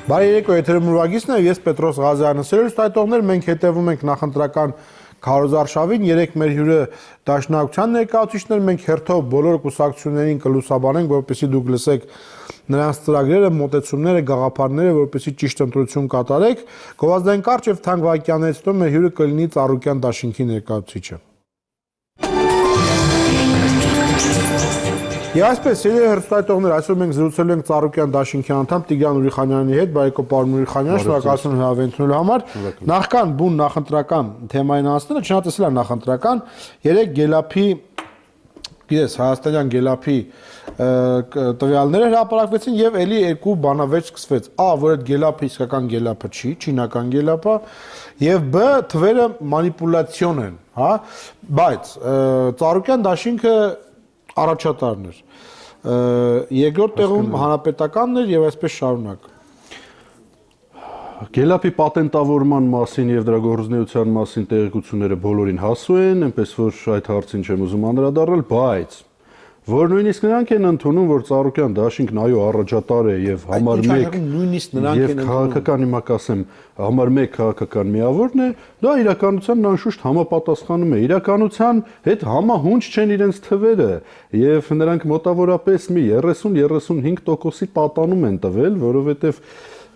Բարի երեկո, եթերում ուրվագիցն է, ես Պետրոս Ղազարյանը, սիրելի ստայտողներ, մենք հետևում ենք նախընտրական քարոզարշավին, երեք մեր հյուրը դաշնակցության ներկայացուցիչներ, մենք հերթով բոլոր կուսակցություններին կլուսաբանենք, որպեսզի դուք լսեք նրանց ծրագրերը, մոտեցումները, գաղափարները, որպեսզի ճիշտ ընտրություն կատարեք։ Գովազդային կարճ եւ թանկ վայրկյաններից հետո մեր հյուրը կլինի Ծառուկյան դաշինքի ներկայացուցիչը։ Եվ այսպես, սիրելի հեռուստատիտողներ, այսօր մենք զրուցելու ենք Ծառուկյան դաշինքի անդամ Տիգրան Ուրիխանյանի հետ, բարեկո պարոն Ուրիխանյան, շնորհակալություն հրավերությունելու համար։ Նախքան բուն նախընտրական թեմային անցնելը, չնայած էլա նախընտրական, երեք Գելափի, գիտես, հայաստանյան Գելափի տվյալները հրապարակվեցին եւ ելի երկու բանավեճ սկսվեց։ A, որ այդ Գելափը իսկական Գելափը չի, չինական Գելափը, եւ B, թվերը մանիպուլյացիոն են, հա, բայց Ծառուկյան դաշինքը առաջատարն էր, երկրորդ տեղում հանրապետականն էր եւ այսպես շարունակ։ Գելափի պատենտավորման մասին եւ դրա գործունեության մասին տեղեկությունները բոլորին հասու են, այնպես որ այդ հարցին չեմ ուզում անդրադառնալ, բայց որ նույնիսկ նրանք են ընդունում, որ Ծառուկյան դաշինքն այո առաջատար է եւ համար 1 նույնիսկ նրանք են ընդունում։ Քաղաքական հիմա կասեմ, համար 1 քաղաքական միավորն է, դա իրականությանն անշուշտ համապատասխանում է։ Իրականության հետ համահունչ չեն իրենց թվերը եւ նրանք մոտավորապես մի 30-35%-ի պատանում են տվել, որովհետեւ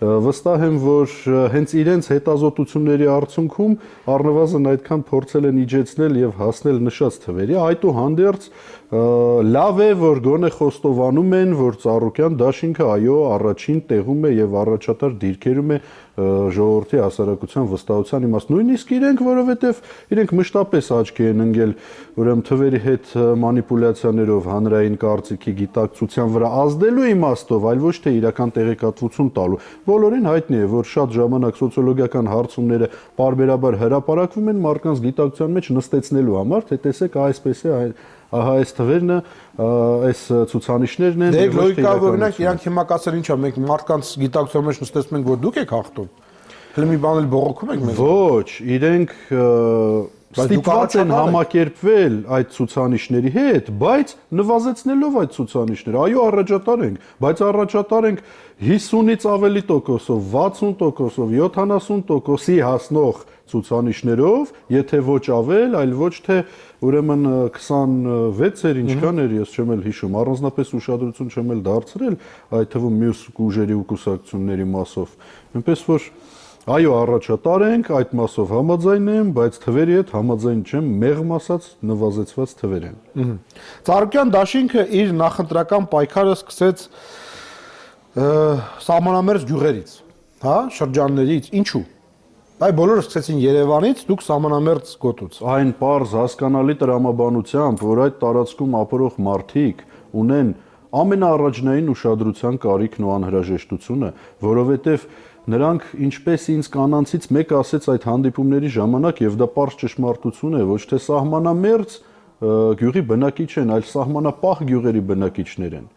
վստահ եմ, որ հենց իրենց հետազոտությունների արդյունքում առնվազն այդքան փորձել են իջեցնել եւ հասնել նշած թվերի, այդուհանդերձ լավ է, որ գոնե խոստովանում են, որ Ծառուկյան դաշինքը այո առաջին տեղում է եւ առաջատար դիրքերում է ժողովրդի հասարակության վստահության իմաստ, նույնիսկ իրենք, որովհետեւ իրենք մշտապես աչքի են ընկել ուրեմն թվերի հետ մանիպուլյացիաներով հանրային կարծիքի գիտակցության վրա ազդելու իմաստով, այլ ոչ թե իրական տեղեկատվություն տալու։ Բոլորին հայտնի է, որ շատ ժամանակ սոցիոլոգիական հարցումները պարբերաբար հրապարակվում են մարդկանց գիտակցության մեջ նստեցնելու համար, թե տեսեք այսպես է, ահա այս թվերն այս ցուցանիշներն են։ Դե լոգիկա օրինակ իրանք հիմա կասեն ինչա, մենք մարդկանց գիտակցության մեջ նստեցնում ենք, որ դուք եք հաղթում։ Հələ մի բան էլ բողոքում եք մեզ։ Ոչ, իրենք ստիպված են համակերպվել այդ ցուցանիշների հետ, բայց նվազեցնելով այդ ցուցանիշները։ Այո, առաջատար ենք, բայց առաջատար ենք 50-ից ավելի տոկոսով, 60%-ով, 70%-ի հասնող ցուցանիշներով, եթե ոչ ավել, այլ ոչ թե ուրեմն 26-եր ինչքան էր, ես չեմ էլ հիշում, առանձնապես ուշադրություն չեմ էլ դարձրել այդ թվում մյուս ուժերի ու կուսակցությունների մասով։ Այնպես որ այո, առաջատար ենք, այդ մասով համաձայն եմ, բայց թվերի հետ համաձայն չեմ, մեղմ ասած նվազեցված թվեր են։ Ծառուկյան դաշինքը իր նախընտրական պայքարը սկսեց սահմանամերձ գյուղերից, հա, շրջաններից, ինչու։ Այ բոլորը սկսեցին Երևանից, դուք սահմանամերձ գոտուց։ Այն պարզ հասկանալի տրամաբանությամբ, որ այդ տարածքում ապրող մարդիկ ունեն ամենաառաջնային ուշադրության կարիքն ու անհրաժեշտությունը, որովհետև նրանք ինչպես ինձ կանանցից մեկը ասեց այդ հանդիպումների ժամանակ եւ դա պարզ ճշմարտություն է, ոչ թե սահմանամերձ գյուղի բնակիչ են, այլ սահմանապահ գյուղերի բնակիչներ են։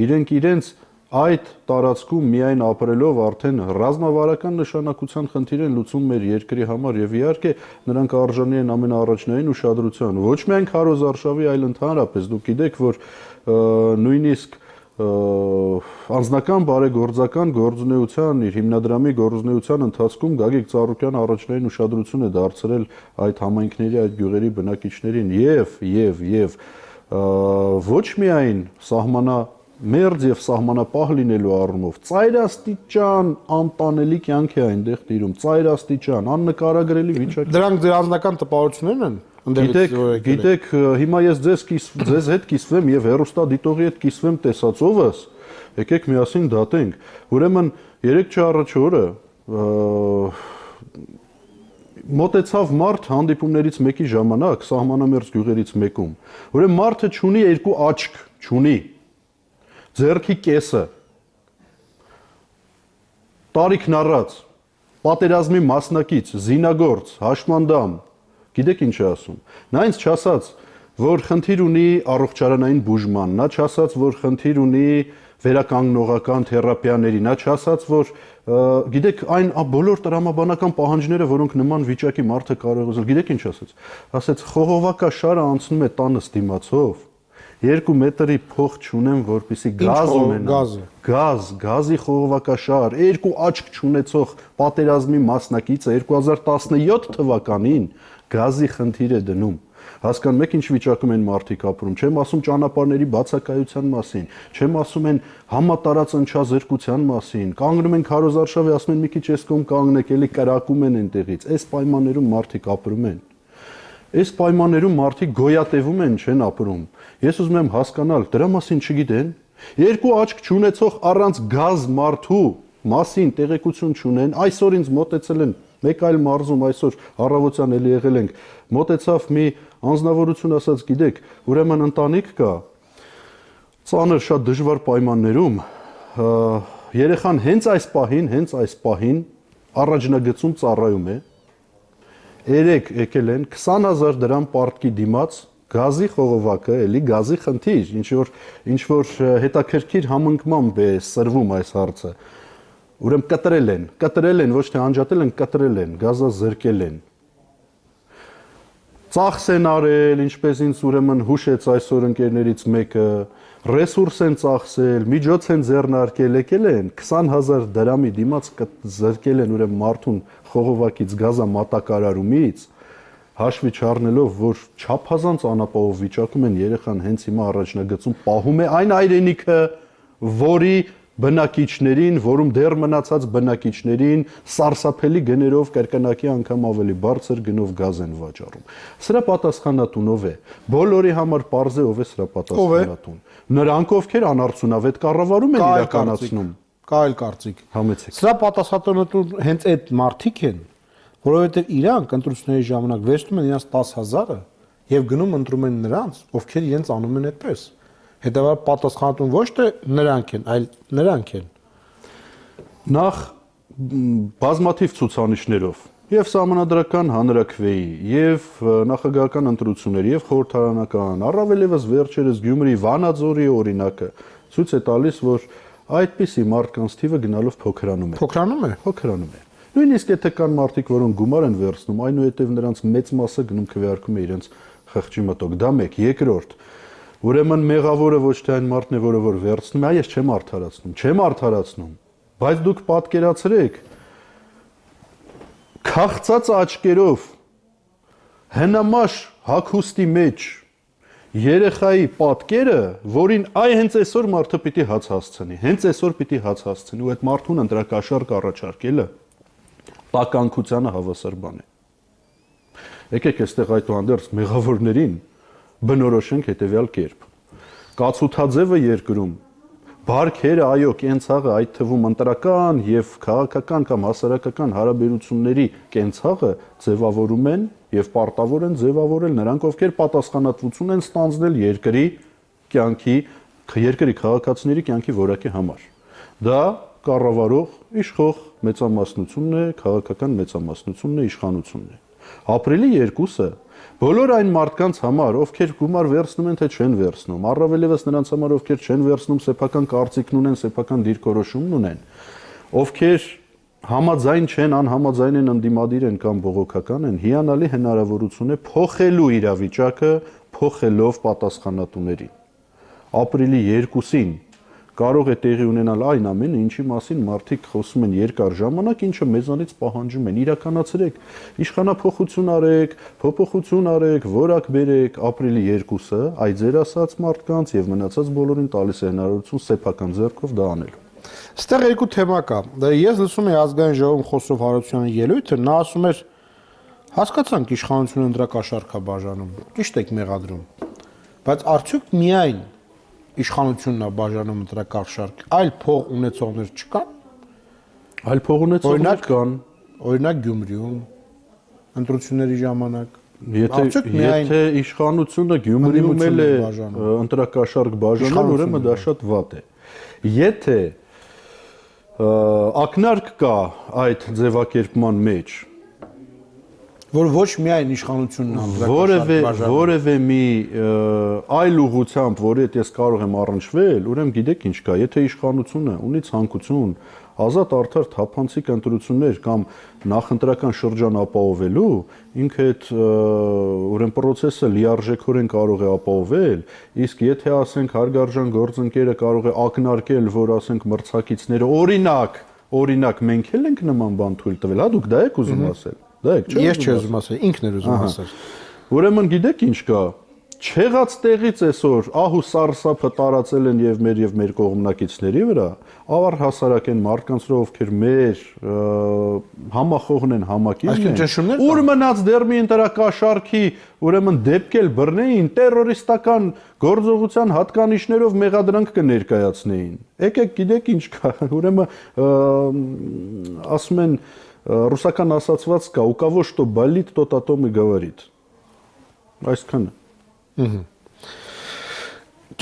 Իրենք իրենց այդ տարածքում միայն ապրելով արդեն ռազմավարական նշանակության խնդիր են լուծում մեր երկրի համար եւ իհարկե նրանք արժանի են ամենաառաջնային ուշադրության, ոչ միայն քարոզարշավի, այլ ընդհանրապես դուք գիտեք, որ նույնիսկ անձնական բարեգործական գործունեության իր հիմնադրամի գործունեության ընթացքում Գագիկ Ծառուկյանը առաջնային ուշադրություն է դարձրել այդ համայնքների, այդ գյուղերի բնակիչներին եւ ոչ միայն սահմանամերձ եւ սահմանապահ լինելու առումով ծայրաստիճան անտանելի կյանք է այնտեղ տիրում, ծայրաստիճան աննկարագրելի վիճակ։ Դրանք ձեր անձնական տպավորություններն են։ Գիտեք, հիմա ես ձեզ հետ կիսվեմ եւ հեռուստադիտողի հետ կիսվեմ տեսածովս, եկեք միասին դատենք։ Ուրեմն 3 առաջ օրը մոտեցավ մարդ հանդիպումներից մեկի ժամանակ սահմանամերձ գյուղերից մեկում։ Ուրեմն մարդը չունի երկու աչք, չունի։ Ձեռքի կեսը տարիքն առած, պատերազմի մասնակից, զինագործ, հաշմանդամ, գիտեք ինչ է ասում։ Նա ինձ չասաց, որ խնդիր ունի առողջարանային բուժման, նա չասաց, որ խնդիր ունի վերականգնողական թերապիաների, նա չասաց, որ գիտեք այն բոլոր տրամաբանական պահանջները, որոնք նման վիճակի մարդը կարող է ուզել, գիտեք ինչ ասաց։ Ասաց խողովակաշարը անցնում է տանս դիմացով։ 2 մետրի փող չունեմ, որպեսի գազ ունենամ։ Գազի խողովակաշար, 2 աչք չունեցող պատերազմի մասնակիցը 2017 թվականին գազի խնդիր է դնում։ Հասկանում եք ինչ վիճակում են մարդիկ ապրում, չեմ ասում ճանապարհների բացակայության մասին, չեմ ասում են համատարած ընչազրկության մասին, կանգնում են քարոզարշավի, ասում են մի քիչ էս կողմ կանգնեք, էլի կրակում են այնտեղից, այս պայմաններում մարդիկ ապրում են։ Այս պայմաններում մարդիկ գոյատևում են, չեն ապրում։ Ես ուզում եմ հասկանալ, դրա մասին չգիտեն։ 2 աչք չունեցող առանց գազ մարդու մասին տեղեկություն չունեն։ Այսօր ինձ մոտեցել են մեկ այլ մարզում, այսօր առավոտյան էլի եղել ենք, մոտեցավ մի անձնավորություն, ասաց, գիտեք, ուրեմն ընտանիք կա, ծանր շատ դժվար պայմաններում, երեխան հենց այս պահին առաջնագծում ծառայում է, 3 եկել են 20000 դրամ պարտքի դիմաց գազի խողովակը, էլի գազի խնդիր, ինչ որ հետաքրքիր համընկմամբ է սրվում այս հարցը։ Ուրեմն կտրել են, ոչ թե անջատել են, կտրել են, գազազրկել են։ Ծախս են արել, ինչպես ինձ ուրեմն հուշեց այսօր ընկերներից մեկը, ռեսուրս են ծախսել, միջոց են ձեռնարկել, եկել են 20000 դրամի դիմաց զրկել են ուրեմն մարդուն խողովակից գազա մատակարարումից, հաշվի չառնելով, որ չափազանց անապահով վիճակում են երեխան հենց հիմա առաջնագծում պահում է այն այրենիքը, որի բնակիչներին, որում դեռ մնացած բնակիչներին սարսափելի գներով կրկնակի անգամ ավելի բարձր գնով գազ են վաճառում։ Սրա պատասխանատունով է։ Բոլորի համար պարզ է ով է սրա պատասխանատուն։ Նրանք ովքեր անարդյունավետ կառավարում են իրականացնում։ Կա այլ կարծիք։ Համեցեք։ Սրա պատասխանատուն հենց այդ մարդիկ են, որովհետև իրանք ընտրությունների ժամանակ վերցնում են իրենց 10000-ը եւ գնում ընտրում են նրանց, ովքեր իրենց անում են այդպես։ Հետևաբար պատասխանատուն ոչ թե նրանք են, այլ նրանք են։ Նախ բազմաթիվ ցուցանիշներով եւ սահմանադրական հանրաքվեի եւ նախագահական ընտրությունների եւ խորհրդարանական, առավել եւս վերջերս Գյումրի Վանաձորի օրինակը ցույց է տալիս, որ այդպիսի մարդկանց թիվը գնալով փոքրանում է։ Փոքրանում է։ Նույնիսկ եթե կան մարդիկ, որոնք գումար են վերցնում, այնուհետև նրանց մեծ մասը գնում քվեարկում է իրենց խղճի մտոք։ Դա մեկ, երկրորդ։ Ուրեմն մեղավորը ոչ թե այն մարդն է, որը որ վերցնում է, այս չեմ արդարացնում, բայց դուք պատկերացրեք քաղցած աչքերով հնամաշ հագուստի մեջ երեխայի պատկերը, որին հենց այսօր մարդը պիտի հաց հասցնի, ու այդ մարդուն ընտրակաշառք առաջարկելը տականքությանը հավասար բան է։ Եկեք այստեղ այդուհանդերձ մեղավորներին բնորոշենք հետևյալ կերպ։ Կացութաձևը երկրում, բարքերը, այո, կենցաղը, այդ թվում ընտրական եւ քաղաքական կամ հասարակական հարաբերությունների կենցաղը ձևավորում են եւ պարտավոր են ձևավորել նրանք, ովքեր պատասխանատվություն են ստանձնել երկրի քաղաքացիների կյանքի որակի համար։ Դա կառավարող իշխող մեծամասնությունն է, քաղաքական մեծամասնությունն է, իշխանությունն է։ Ապրիլի 2-ը բոլոր այն մարդկանց համար, ովքեր գումար վերցնում են, թե չեն վերցնում, առավել եւս նրանց համար, ովքեր չեն վերցնում, սեփական կարծիքն ունեն, սեփական դիրքորոշումն ունեն, ովքեր համաձայն չեն, անհամաձայն են, ընդդիմադիր են կամ բողոքական են, հիանալի հնարավորություն է փոխելու իրավիճակը, փոխելով պատասխանատուներին։ Ապրիլի 2-ին կարող է տեղի ունենալ այն ամենը, ինչի մասին մարդիկ խոսում են երկար ժամանակ, ինչը մեզանից պահանջում են, իրականացրեք, իշխանափոխություն արեք, փոփոխություն արեք, որակ բերեք, ապրիլի 2-ը, այդ ձեր ասած մարդկանց եւ մնացած բոլորին տալիս է հնարավորություն սեփական ձեռքով դա անելու։ Այստեղ երկու թեմա կա։ Ես լսում եմ ազգային ժողովում Խոսրով Հարությունյանի ելույթը, նա ասում էր, հասկացանք իշխանությունը ընտրակաշառք է բաժանում, ճիշտ եք մեղադրում, բայց արդյոք միայն իշխանությունն է բաժանում ընտրակաշառք, այլ փող ունեցողներ չկան։ Այլ փող ունեցողներ կան, օրինակ Գյումրիում ընտրությունների ժամանակ։ Եթե իշխանությունը Գյումրիում էլ է ընտրակաշառք բաժանել, ուրեմն դա շատ վատ է։ Եթե ակնարկ կա այդ ձևակերպման մեջ, որ ոչ միայն իշխանությունն անդրակաշառք որևէ մի այլ ուղղությամբ, որի հետ ես կարող եմ առնչվել, ուրեմն գիտեք ինչ կա, եթե իշխանությունը ունի ցանկություն ազատ արդար թափանցիկ ընտրություններ կամ նախընտրական շրջան ապահովելու, ինքը այդ ուրեմն process-ը լիարժեքորեն կարող է ապահովել, իսկ եթե ասենք հարգարժան գործընկերը կարող է ակնարկել, որ ասենք մրցակիցները օրինակ մենք էլ ենք նման բան թույլ տվել, հա դուք դա եք ուզում ասել։ Դա եք, չէ՞։ Ես չի ուզում ասել, ինքն էր ուզում ասել։ Ուրեմն գիտեք ինչ կա։ Չեղած տեղից այսօր ահու սարսափը տարածել են եւ մեր կողմնակիցների վրա, ավար հասարակ են մարդկանց, ովքեր մեր համախոհն են համակիրն են, ուր մնաց դեռ մի ընտրակաշարքի, ուրեմն դեպքել բռնեին տերորիստական գործողության հատկանիշներով մեղադրանք կներկայացնեին։ Եկեք գիտեք ինչ կա, ուրեմն ասում են ռուսական ասացված կա, у кого что болит, тот о том и говорит։ Այսքանը։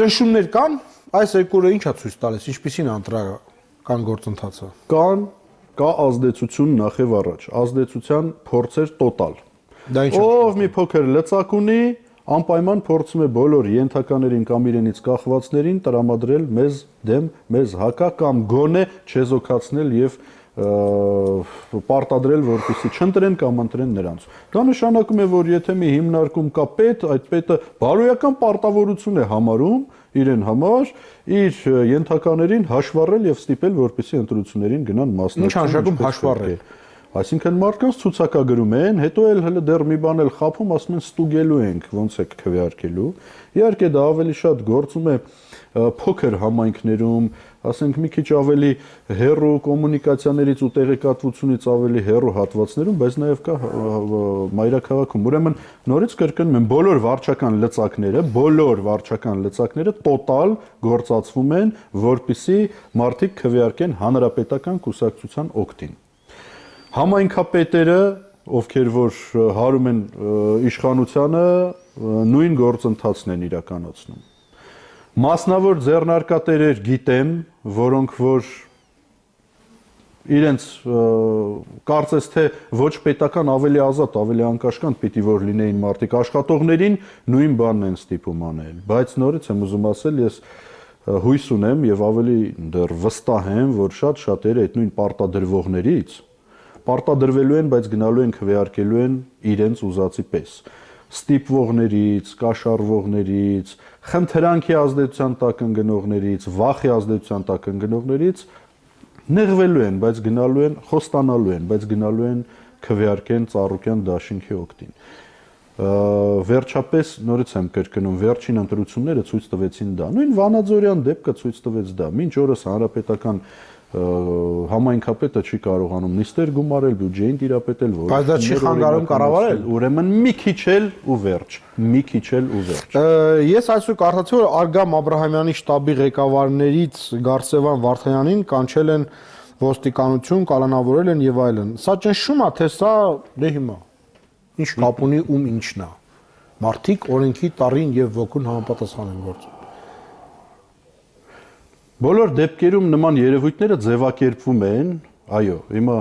Ճնշումներ կան, այս երկու օրը ի՞նչ է ցույց տալիս, ինչպիսին է ընտրական գործընթացը։ Կա ազդեցություն նախև առաջ, ազդեցության փորձեր տոտալ։ Դա ինչ է։ Ով մի փոքր լծակ ունի, անպայման փորձում է բոլոր ենթականերին կամ իրենից կախվածներին տրամադրել մեզ դեմ, մեզ հակա կամ գոնե չեզոքացնել եւ պարտադրել, որպեսզի չընտրեն կամ ընտրեն նրանց։ Դա նշանակում է, որ եթե մի հիմնարկում կա պետ, այդ պետը բարոյական պարտավորություն է համարում իրեն համար, իր ենթականերին հաշվառել եւ ստիպել, որպեսզի ընտրություններին գնան մասնակցեն։ Ինչ անշակում հաշվառել։ Այսինքն մարդկանց ցուցակագրում են, հետո էլ դեռ մի բան էլ խափում, ասում են ստուգելու ենք, ոնց է քվեարկելու։ Իհարկե դա ավելի շատ գործում է փոքր համայնքներում, ասենք մի քիչ ավելի հեռու կոմունիկացիաներից ու տեղեկատվությունից ավելի հեռու հատվածներում, բայց նաև կա մայրաքաղաքում։ Ուրեմն նորից կրկնում եմ, բոլոր վարչական լծակները տոտալ գործածվում են, որպեսզի մարդիկ քվեարկեն հանրապետական կուսակցության օգտին։ Համայնքապետերը, ովքեր որ հարում են իշխանությանը, նույն գործընթացն են իրականացնում։ Մասնավոր ձեռնարկատերեր գիտեմ, որոնք որ իրենց կարծես թե ոչ պետական ավելի ազատ, ավելի անկաշկանդ պիտի որ լինեին մարդիկ, աշխատողներին նույն բանն են ստիպում անել, բայց նորից եմ ուզում ասել, ես հույս ունեմ եւ ավելի դեռ վստահ եմ, որ շատ-շատերը այդ նույն պարտադրվողներից պարտադրվելու են, բայց գնալու են քվեարկելու են իրենց ուզածի պես։ Ստիպվողներից, կաշառվողներից, խնդրանքի ազդեցության տակ ընկնողներից, վախի ազդեցության տակ ընկնողներից նեղվելու են, բայց գնալու են, խոստանալու են, բայց գնալու են քվեարկեն Ծառուկյան դաշինքի օգտին։ Վերջապես նորից եմ կրկնում, վերջին ընտրությունները ցույց տվեցին դա։ Նույն Վանաձորյան դեպքը ցույց տվեց դա։ Մինչ օրս հանրապետական համայնքապետը չի կարողանում նիստեր գումարել, բյուջեին տիրապետել, որ բայց դա չի խանգարում կառավարել։ Ուրեմն մի քիչ էլ ու վերջ։ Ես այսօր կարդացի, որ Արգամ Աբրահամյանի շտաբի ղեկավարներից Գարսևան Վարդանյանին կանչել են ոստիկանություն, կալանավորել են եւ այլն։ Սա ճնշում է, թե սա դե հիմա ինչ կապ ունի ում ինչն է։ Մարդիկ օրենքի տառին եւ ոգուն համապատասխան են գործում։ Բոլոր դեպքերում նման երևույթները ձևակերպվում են, այո, հիմա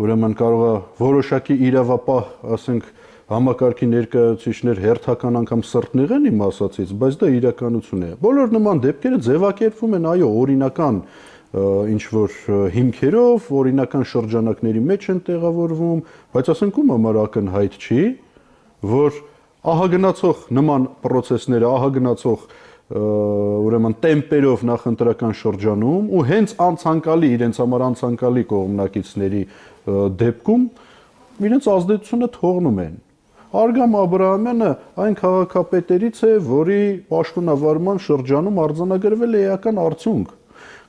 ուրեմն կարող է որոշակի իրավապահ, ասենք, համակարգի ներկայացուցիչներ հերթական անգամ սրտնեղեն իմ ասածից, բայց դա իրականություն է։ Բոլոր նման դեպքերը ձևակերպվում են, այո, օրինական ինչ որ հիմքերով, օրինական շրջանակների մեջ են տեղավորվում, բայց ասենք ում համար ակնհայտ չի, որ ահագնացող նման process-ները, ահագնացող ուրեմն տեմպերով նախընտրական շրջանում ու հենց անցանկալի իրենց համար անցանկալի կողմնակիցների դեպքում իրենց ազդեցությունը թողնում են։ Արգամ Աբրահամյանը այն քաղաքապետերից է, որի պաշտոնավարման շրջանում արձանագրվել է էական արդյունք։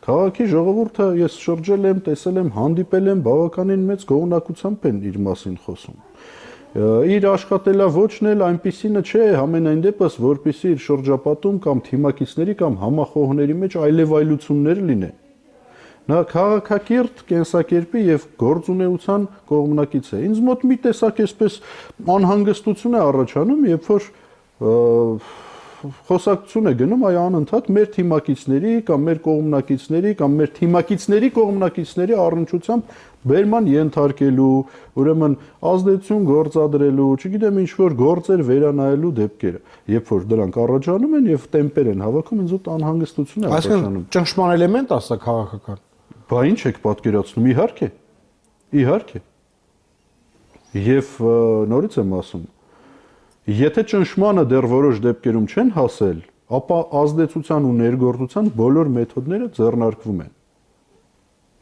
Քաղաքի ժողովուրդը ես շրջել եմ, տեսել եմ, հանդիպել եմ, բավականին մեծ գոհունակությամբ են իր մասին խոսում։ Իր աշխատելավոճն էլ այնպիսինը չէ, համենայն դեպս, որպեսզի իր շրջապատում կամ թիմակիցների կամ համախոհների մեջ այլևայլություններ լինեն։ Նա քաղաքակիրթ կենսակերպի եւ գործունեության կողմնակից է։ Ինձ մոտ մի տեսակ էսպես անհանգստություն է առաջանում, երբ որ խոսակցություն է գնում այ անընդհատ մեր թիմակիցների կամ մեր կողմնակիցների կամ մեր թիմակիցների կողմնակիցների առնչությամբ բերման ենթարկելու, ուրեմն ազդեցություն գործադրելու, չգիտեմ ինչ որ գործեր վերանայելու դեպքերը, երբ որ դրանք առաջանում են եւ տեմպեր են հավաքում, ինձ ուտ անհանգստություն է առաջանում։ Այսինքն ճնշման էլեմենտ է սա քաղաքական։ Բա ինչ եք պատկերացնում, իհարկե։ Եվ նորից եմ ասում, եթե ճնշմանը դեռ որոշ դեպքերում չեն հասել, ապա ազդեցության ու ներգործության բոլոր մեթոդները ձեռնարկվում են։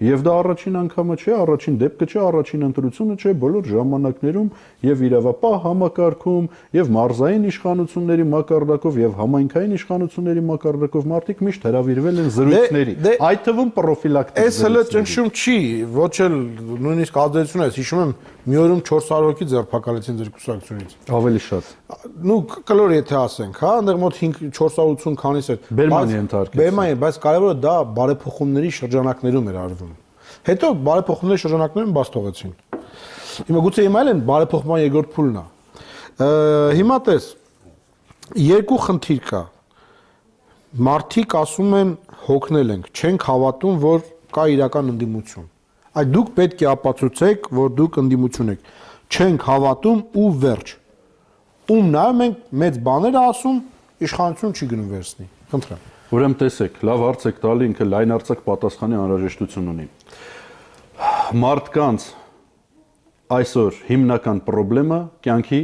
Եվ դա առաջին անգամը չէ, առաջին դեպքը չէ, առաջին ընտրությունը չէ, բոլոր ժամանակներում եւ իրավապահ համակարգում, եւ մարզային իշխանությունների մակարդակով եւ համայնքային իշխանությունների մակարդակով մարդիկ միշտ հրավիրվել են զրույցների, այդ թվում պրոֆիլակտիկ։ Այս հələ ճնշում չի, ոչ էլ նույնիսկ ազդեցություն է, հիշում եմ, մի օրում 400 հոգի ձերբակալեցին ձեր կուսակցությունից։ Ավելի շատ։ Ну, կլոր եթե ասենք, հա, այնտեղ մոտ 480 քանիս է։ Բերմանի ենթարկեց։ Բերմանի, բայց կարևորը դա բարեփոխումների շրջանակներում էր արվում։ Հետո բարեփոխումների շրջանակներում բաց թողեցին։ Հիմա գուցե հիմա էլ են բարեփոխման երկրորդ փուլն է։ Հիմա տես, երկու խնդիր կա։ Մարդիկ ասում են հոգնել ենք, չենք հավատում, որ կա իրական ընդդիմություն։ Այդ դուք պետք է ապացուցեք, որ դուք ընդդիմություն եք։ Չենք հավատում ու վերջ։ Ում նայում ենք մեծ բաներ ասում, իշխանություն չի գնում վերցնի։ Խնդրեմ։ Ուրեմն տեսեք, լավ հարց եք տալի, ինքը լայնարձակ պատասխանի անհրաժեշտություն ունի։ Մարդկանց այսօր հիմնական խնդրեմը կյանքի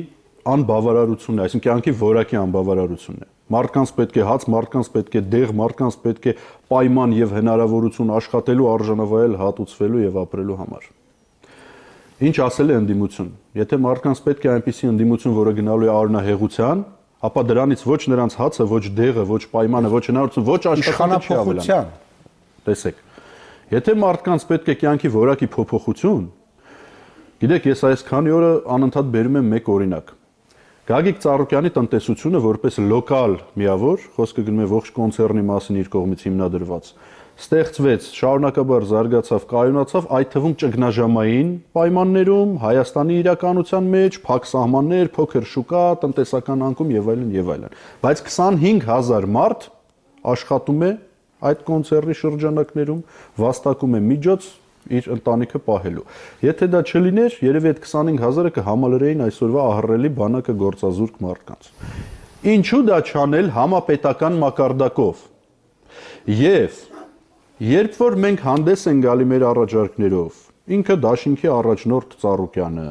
անբավարարությունն է, այսինքն կյանքի որակի անբավարարությունն է։ Մարդկանց պետք է հաց, մարդկանց պետք է դեղ, մարդկանց պետք է պայման եւ հնարավորություն աշխատելու, արժանավայել, հատուցվելու եւ ապրելու համար։ Ինչ ասել է ընդդիմություն։ Եթե մարդկանց պետք է այնպիսի ընդդիմություն, որը գնալու է արնահեղության, ապա դրանից ոչ նրանց հացը, ոչ դեղը, ոչ պայմանը, ոչ հնարավորություն, ոչ աշխատանքը չի ավելան։ Տեսեք, եթե մարդկանց պետք է կյանքի որակի փոփոխություն, գիտեք, ես այսքանի օրը անընդհատ բերում եմ մեկ օրինակ։ Գագիկ Ծառուկյանի տնտեսությունը որպես լոկալ միավոր, խոսքը գնում է ողջ կոնցեռնի մասին իր կողմից հիմնադրված, ստեղծվեց, շարունակաբար զարգացավ, կայունացավ, այդ թվում ճգնաժամային պայմաններում, Հայաստանի իրականության մեջ, փակ սահմաններ, փոքր շուկա, տնտեսական անկում եւ այլն եւ այլն։ Բայց 25000 մարդ աշխատում է այդ կոնցեռնի շրջանակներում, վաստակում է միջոց իր ընտանիքը պահելու։ Եթե դա չլիներ, երևի այդ 25000-ը կհամալրեին այսօրվա ահռելի բանակը գործազուրկ մարդկանց։ Ինչու դա չանել համապետական մակարդակով։ Եվ երբ որ մենք հանդես են գալի մեր առաջարկներով, ինքը Դաշինքի առաջնորդ Ծառուկյանը,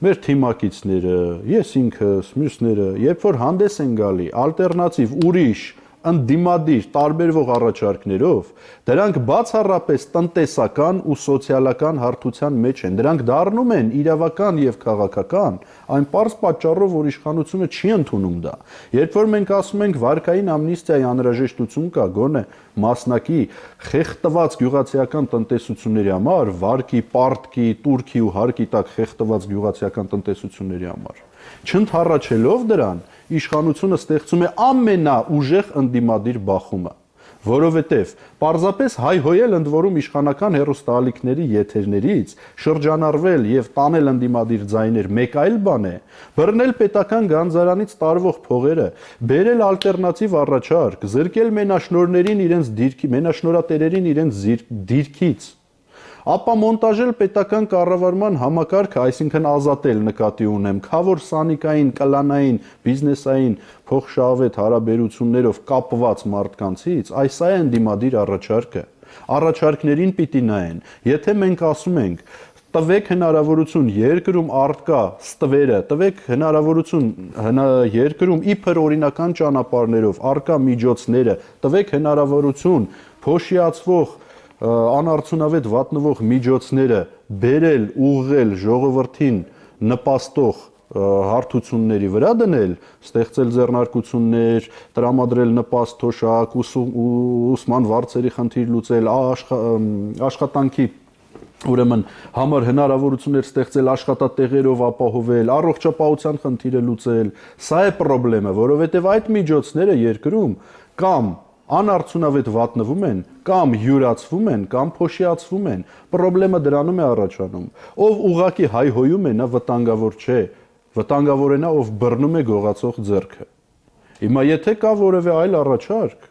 մեր թիմակիցները, ես ինքս, մյուսները, երբ որ հանդես են գալի ալտերնատիվ ուրիշ ընդդիմադիր տարբերվող առաջարկներով, դրանք բացառապես տնտեսական ու սոցիալական հարթության մեջ են։ Դրանք դառնում են իրավական եւ քաղաքական, այն պարզ պատճառով, որ իշխանությունը չի ընդունում դա։ Երբ որ մենք ասում ենք վարկային ամնիստիայի անհրաժեշտություն կա, գոնե մասնակի խեղտված գյուղացիական տնտեսությունների համար, վարկի, պարտքի, турքի ու հարկի տակ խեղտված գյուղացիական տնտեսությունների համար, չընդառաջելով դրան, իշխանությունը ստեղծում է ամենաուժեղ ընդդիմադիր բախումը, որովհետև պարզապես հայհոյել ընդ որում իշխանական հեռուստաալիքների եթերներից, շրջանառվել եւ տանել ընդդիմադիր ձայներ մեկ այլ բան է, բռնել պետական գանձարանից տարվող փողերը, բերել ալտերնատիվ առաջարկ, զրկել մենաշնորհներին իրենց դիրքի, մենաշնորհատերերին իրենց դիրքից, ապա մոնտաժել պետական կառավարման համակարգը, այսինքն ազատել նկատի ունեմ, քավոր սանիկային, կլանային, բիզնեսային, փոխշահավետ հարաբերություններով կապված մարդկանցից, այս է ընդդիմադիր առաջարկը։ Առաջարկներին պիտի նայեն։ Եթե մենք ասում ենք, տվեք հնարավորություն երկրում արտկա ստվերը, տվեք հնարավորություն երկրում իբր օրինական ճանապարհներով արկա միջոցները, տվեք հնարավորություն փոշիացվող անարդյունավետ վատնվող միջոցները բերել, ուղղել ժողովրդին նպաստող հարթությունների վրա դնել, ստեղծել ձեռնարկություններ, տրամադրել նպաստ թոշակ, ուսման վարձերի խնդիր լուծել, աշխատանքի ուրեմն համար հնարավորություններ ստեղծել, աշխատատեղերով ապահովել, առողջապահության խնդիրը լուծել, սա է խնդրեմը, որովհետև այդ միջոցները երկրում կամ անարդյունավետ վատնվում են, կամ յուրացվում են, կամ փոշիացվում են, խնդրեմը դրանում է առաջանում, ով ուղակի հայհոյում է, նա վտանգավոր չէ, վտանգավոր է նա, ով բռնում է գողացող ձեռքը։ Հիմա եթե կա որևէ այլ առաջարկ,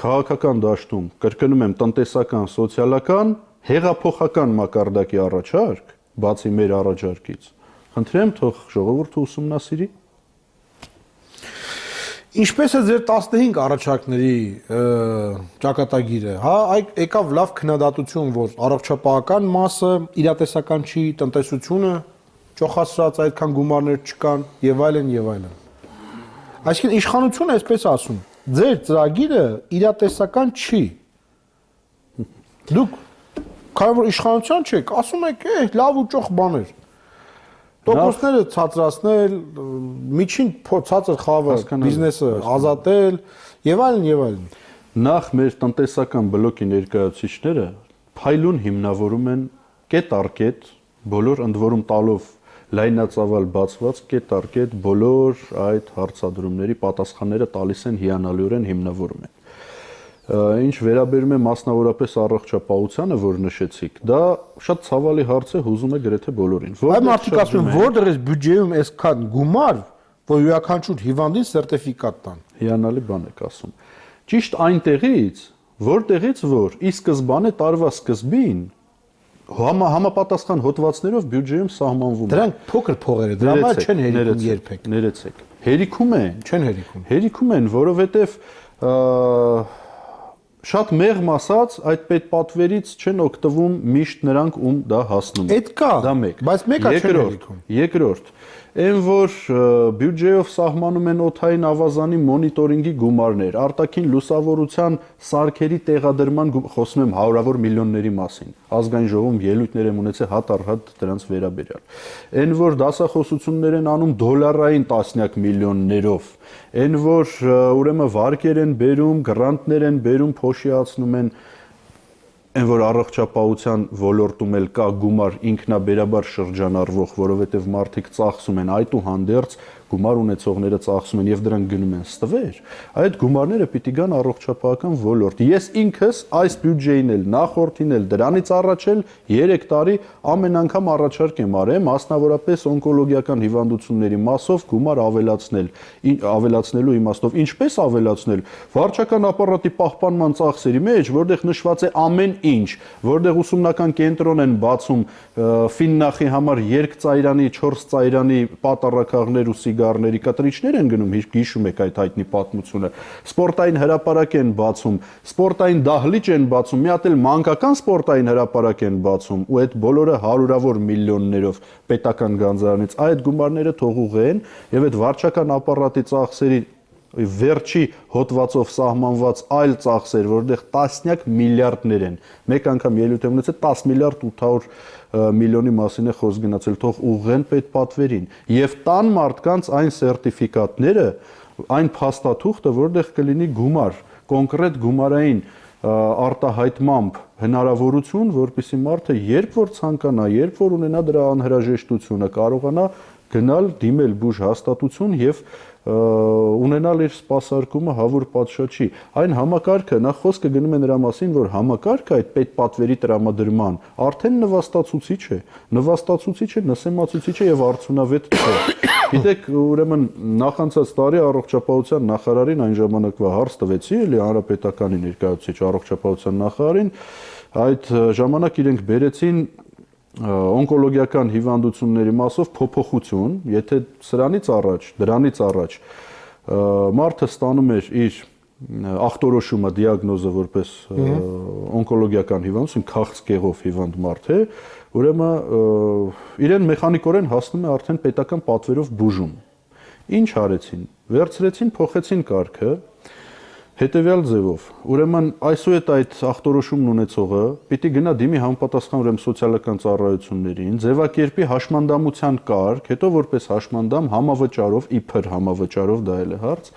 քաղաքական դաշտում, կրկնում եմ, տնտեսական, սոցիալական, հեղափոխական մակարդակի առաջարկ, բացի մեր առաջարկից, խնդրեմ թող ժողովուրդը ուսումնասիրի։ Ինչպես է ձեր 15 առաջարկների ճակատագիրը, հա, եկավ լավ քննադատություն, որ առողջապահական մասը իրատեսական չի, տնտեսությունը ճոխացրած այդքան գումարներ չկան եւ այլն եւ այլն։ Այսինքն իշխանությունը այսպես ասում, ձեր ծրագիրը իրատեսական չի։ Դուք քանի որ իշխանության չեք, ասում եք, լավ ու ճոխ բաներ։ Տոկոսները ցածրացնել, միջին ցածր խավը բիզնեսը ազատել եւ այլն եւ այլն։ Նախ մեր տնտեսական բլոկի ներկայացուցիչները փայլուն հիմնավորում են կետ առ կետ, բոլոր ընդ որում տալով լայնածավալ բացված կետ առ կետ բոլոր այդ հարցադրումների պատասխանները տալիս են հիանալիորեն հիմնավորում են։ Ինչ վերաբերում է մասնավորապես առողջապահությանը, որ նշեցիք, դա շատ ցավալի հարց է, հուզում է գրեթե բոլորին։ Այ մարդիկ ասում են, որտեղ է բյուջեում այսքան գումար, որ յուրաքանչյուր հիվանդին սերտիֆիկատ տան։ Հիանալի բան եք ասում։ Ճիշտ այնտեղից, որտեղից որ ի սկզբանե տարվա սկզբին համապատասխան հոդվածներով բյուջեում սահմանվում է։ Դրանք փոքր փողեր են, դրա համար չեն հերիքում երբեք։ Ներեցեք։ Հերիքում են, չեն հերիքում։ Հերիքում են, որովհետև շատ մեղմ ասած այդ պետպատվերից չեն օգտվում միշտ նրանք, ում դա հասնում է։ Այդ կա, դա մեկ։ բայց մեկը չեն հերիքում։ Երկրորդ, այն որ բյուջեով սահմանում են օդային ավազանի մոնիտորինգի գումարներ, արտաքին լուսավորության սարքերի տեղադրման խոսում եմ հարյուրավոր միլիոնների մասին։ Ազգային ժողովում ելույթներ եմ ունեցել հատ առ հատ դրանց վերաբերյալ։ Այն որ դասախոսություններ են անում դոլարային տասնյակ միլիոններով, այն որ ուրեմն վարկեր են բերում, գրանտներ են բերում, փոշիացնում են, այն որ առողջապահության ոլորտում էլ կա գումար ինքնաբերաբար շրջանառվող, որովհետև մարդիկ ծախսում են այդուհանդերձ գումար ունեցողները ծախսում են եւ դրանք գնում են ստվեր, այդ գումարները պիտի գան առողջապահական ոլորտ։ Ես ինքս այս բյուջեին էլ նախորդին էլ դրանից առաջ էլ 3 տարի ամեն անգամ առաջարկ եմ արել մասնավորապես օնկոլոգիական հիվանդությունների մասով գումար ավելացնելու իմաստով։ Ինչպես ավելացնել։ Վարչական ապարատի պահպանման ծախսերի մեջ, որտեղ նշված է ամեն ինչ, որտեղ ուսումնական կենտրոն են բացում ֆիննախի համար երկծայրանի, 4 ծայրանի պատառաքաղներ ու գարների կտրիչներ են գնում, հիշում եք այդ հայտնի պատմությունը, սպորտային հրապարակ են բացում, սպորտային դահլիճ են բացում, մի հատ էլ մանկական սպորտային հրապարակ են բացում ու այդ բոլորը հարյուրավոր միլիոններով պետական գանձարանից այդ գումարները թող ուղղեն եւ այդ վարչական ապարատի ծախսերի վերջի հոդվածով սահմանված այլ ծախսեր, որտեղ տասնյակ միլիարդներ են։ Մեկ անգամ ելույթ եմ ունեցել 10 միլիարդ 800 միլիոնի մասին է խոսք գնացել, թող ուղղեն պետպատվերին եւ տան մարդկանց այն սերտիֆիկատները, այն փաստաթուղթը, որտեղ կլինի գումար, կոնկրետ գումարային արտահայտմամբ հնարավորություն, որպեսզի մարդը երբ որ ցանկանա, երբ որ ունենա դրա անհրաժեշտությունը, կարողանա գնալ դիմել բուժ հաստատություն եւ ունենալ իր սպասարկումը հավուր պատշաճի։ Այն համակարգը նախ խոսքը գնում է նրա մասին, որ համակարգը այդ պետպատվերի տրամադրման արդեն նվաստացուցիչ է, նսեմացուցիչ է եւ արդյունավետ չէ։ Գիտեք, ուրեմն նախանցած տարի առողջապահության նախարարին այն ժամանակվա հարց տվեցի, էլի հանրապետականի ներկայացուցիչ առողջապահության նախարարին, այդ ժամանակ իրենք բերեցին օնկոլոգիական հիվանդությունների մասով փոփոխություն, եթե դրանից առաջ մարդը ստանում էր իր ախտորոշումը, դիագնոզը որպես օնկոլոգիական հիվանդություն, քաղցկեղով հիվանդ մարդ է, ուրեմն իրեն մեխանիկորեն հասնում է արդեն պետական պատվերով բուժում։ Ինչ արեցին։ Վերցրեցին, փոխեցին կարգը հետևյալ ձևով, ուրեմն այսուհետ այդ ախտորոշումն ունեցողը պիտի գնա դիմի համապատասխան ուրեմն սոցիալական ծառայություններին, ձևակերպի հաշմանդամության կարգ, հետո որպես հաշմանդամ համավճարով, իբր համավճարով դա էլ է հարց,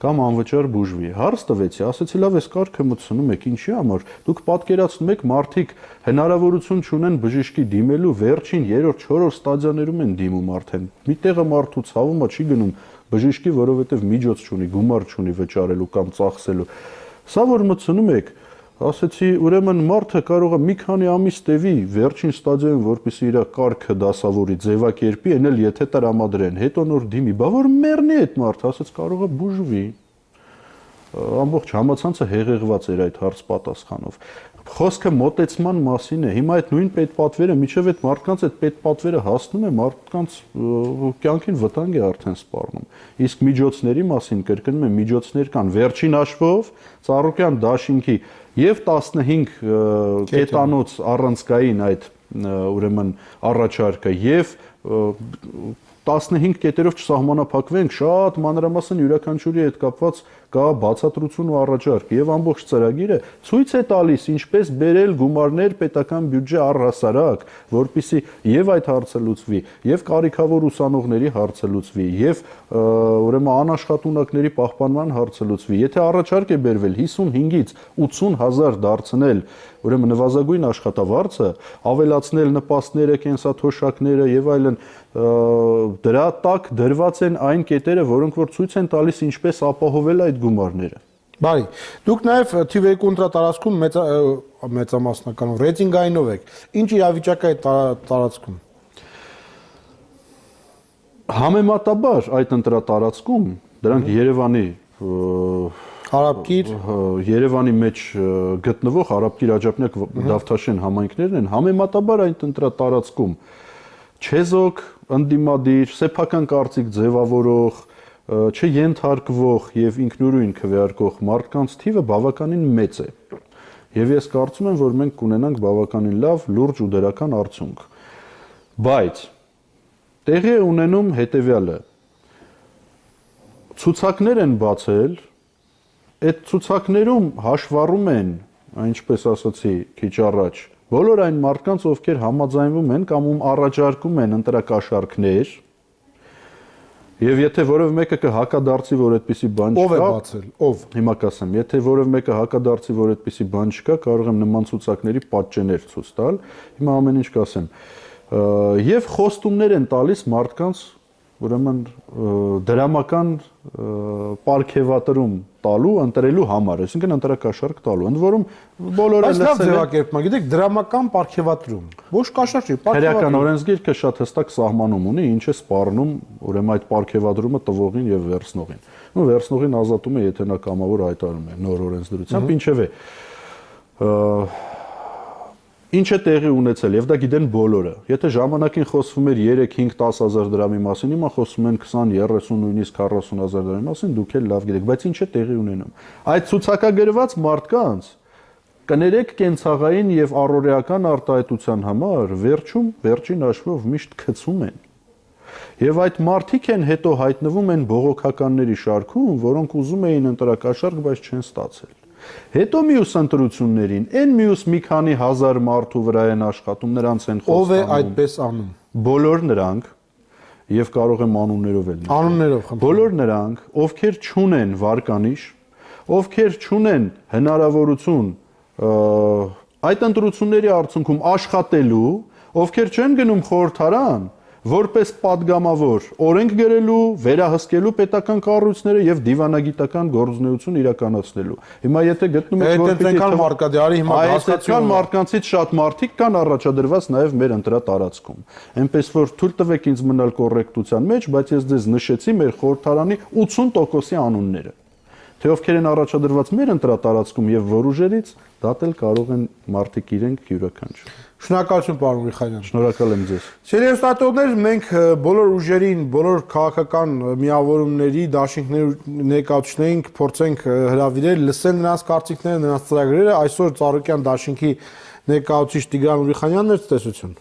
կամ անվճար բուժվի։ Հարց տվեցի, ասեցի լավ, այս կարգը մտցնում եք, ինչի համար։ Դուք պատկերացնում եք, մարդիկ հնարավորություն չունեն բժշկի դիմելու, վերջին 3-րդ, 4-րդ ստադիաներում են դիմում արդեն։ Մի տեղը մարդու ցավումը չի գնում բժշկի, որովհետև միջոց չունի, գումար չունի վճարելու կամ ծախսելու։ Սա որ մտցնում եք, ասեցի, ուրեմն մարդը կարող է մի քանի ամիս տևի վերջին ստադիայում, որպեսզի իր կարգը դասավորի, ձևակերպի, այն էլ եթե տրամադրեն, հետո նոր դիմի, բա որ մեռնի այդ մարդը, ասեց կարող է բուժվի։ ամբողջ համացանցը հեղեղված էր այդ հարց պատասխանով։ Խոսքը մոտեցման մասին է։ Հիմա այդ նույն պետպատվերը, միջև այդ մարդկանց այդ պետպատվերը հասնում է, մարդկանց կյանքին վտանգ է արդեն սպառնում։ Իսկ միջոցների մասին կրկնում եմ, միջոցներ կան։ Վերջին հաշվով Ծառուկյան դաշինքի եւ 15 կետանոց առանցքային այդ ուրեմն առաջարկը եւ 15 կետերով չսահմանափակվենք, շատ մանրամասն յուրաքանչյուրի հետ կապված կա բացատրություն ու առաջարկ եւ ամբողջ ծրագիրը ցույց է տալիս ինչպես բերել գումարներ պետական բյուջե առհասարակ, որպիսի եւ այդ հարցը լուծվի, եւ կարիքավոր ուսանողների հարցը լուծվի, եւ ուրեմն անաշխատունակների պահպանման հարցը լուծվի։ Եթե առաջարկ է բերվել 55-ից 80,000 դարձնել ուրեմն նվազագույն աշխատավարձը, ավելացնել նպաստները, կենսաթոշակները եւ այլն, դրա տակ դրված են այն կետերը, որոնք որ ցույց են տալիս ինչպես ապահովել այդ գումարները։ Բարի, դուք նաև թիվ 2 ընտրատարածքում մեծամասնականով ռեյտինգայինով եք։ Ինչ իրավիճակ է տարածքում։ Համեմատաբար այդ ընտրատարածքում դրանք Երևանի մեջ գտնվող Արաբկիր Աջափնյակ Դավթաշեն համայնքներն են, համեմատաբար այդ ընտրատարածքում չեզոք, ընդդիմադիր, սեփական կարծիք ձևավորող, չենթարկվող եւ ինքնուրույն քվեարկող մարդկանց թիվը բավականին մեծ է։ Եվ ես կարծում եմ, որ մենք կունենանք բավականին լավ, լուրջ ու դրական արդյունք։ Բայց տեղի է ունենում հետեւյալը. ցուցակներ են բացել, այդ ցուցակներում հաշվառում են, ինչպես ասացի քիչ առաջ, բոլոր այն մարդկանց, ովքեր համաձայնվում են կամ ում առաջարկում են ընտրակաշառքներ, եւ եթե որևէ մեկը կհակադարձի, որ այդպիսի բան չկա, ով է բացել, ով։ Հիմա կասեմ, եթե որևէ մեկը հակադարձի, որ այդպիսի բան չկա, կարող եմ նման ցուցակների պատճեններ ցույց տալ։ Հիմա ամեն ինչ կասեմ։ Եվ խոստումներ են տալիս մարդկանց, ուրեմն դրամական պարգևատրում տալու, ընտրելու համար, այսինքն ընտրակաշառք տալու։ Ընդ որում բոլորը լսել են։ Բայց լավ ձևակերպում, գիտեք, դրամական պարգևատրում։ Ոչ կաշառք չի, պարգևատրում։ Քրեական օրենսգիրքը շատ հստակ սահմանում ունի, ինչ է սպառնում, ուրեմն այդ պարգևատրումը տվողին եւ վերցնողին։ Ու վերցնողին ազատում է, եթե նա կամավոր հայտարարում է նոր օրենսդրությամբ, ինչեւ է։ Ինչ է տեղի ունեցել, եւ դա գիտեն բոլորը։ Եթե ժամանակին խոսվում էր 3-5-10,000 դրամի մասին, հիմա խոսում են 20, 30, նույնիսկ 40,000 դրամի մասին, դուք էլ լավ գիտեք, բայց ինչ է տեղի ունենում։ Այդ ցուցակագրված մարդկանց կներեք կենցաղային եւ առօրեական արտահայտության համար վերջին հաշվով միշտ գցում են։ Եվ այդ մարդիկ են հետո հայտնվում են բողոքականների շարքում, որոնք ուզում էին ընտրակաշառք, բայց չեն ստացել։ Հետո մյուս ընտրություններին, այն մյուս մի քանի հազար մարդու վրա են աշխատում, նրանց են խոստանում։ Ով է այդպես անում։ Բոլոր նրանք, եւ կարող եմ անուններով էլ նշել։ Անուններով խնդրում։ Բոլոր նրանք, ովքեր չունեն վարկանիշ, ովքեր չունեն հնարավորություն այդ ընտրությունների արդյունքում աշխատելու, ովքեր չեն գնում խորհրդարան, որպես падգամավոր օրենք գրելու, վերահսկելու պետական կառույցները եւ դիվանագիտական գործունեություն իրականացնելու։ Հիմա եթե գտնում եք որ այդքան մարկադիարի հիմա հասկացան մարդկանցից շատ մարդիկ կան առաջադրված նաեւ մեր ընտրատարածքում։ Էնպես որ թույլ տվեք ինձ մնալ կոռեկտության մեջ, բայց ես ձեզ նշեցի մեր խորհրդարանի 80%-ի անունները։ Թե ովքեր են առաջադրված մեր ընտրատարածքում եւ որ ուժերից, դատել կարող են մարդիկ իրենք յուրաքանչյուր։ Շնորհակալություն պարոն Միխայելյան։ Շնորհակալ եմ ձեզ։ Սիրելի ստատուներ, մենք բոլոր ուժերին, բոլոր քաղաքական միավորումների, դաշինքների ներկայացնենք, փորձենք հրավիրել, լսել նրանց կարծիքները, նրանց ծրագրերը։ Այսօր Ծառուկյան դաշինքի ներկայացուցիչ Տիգրան Ուրիխանյանն էր, ցտեսություն։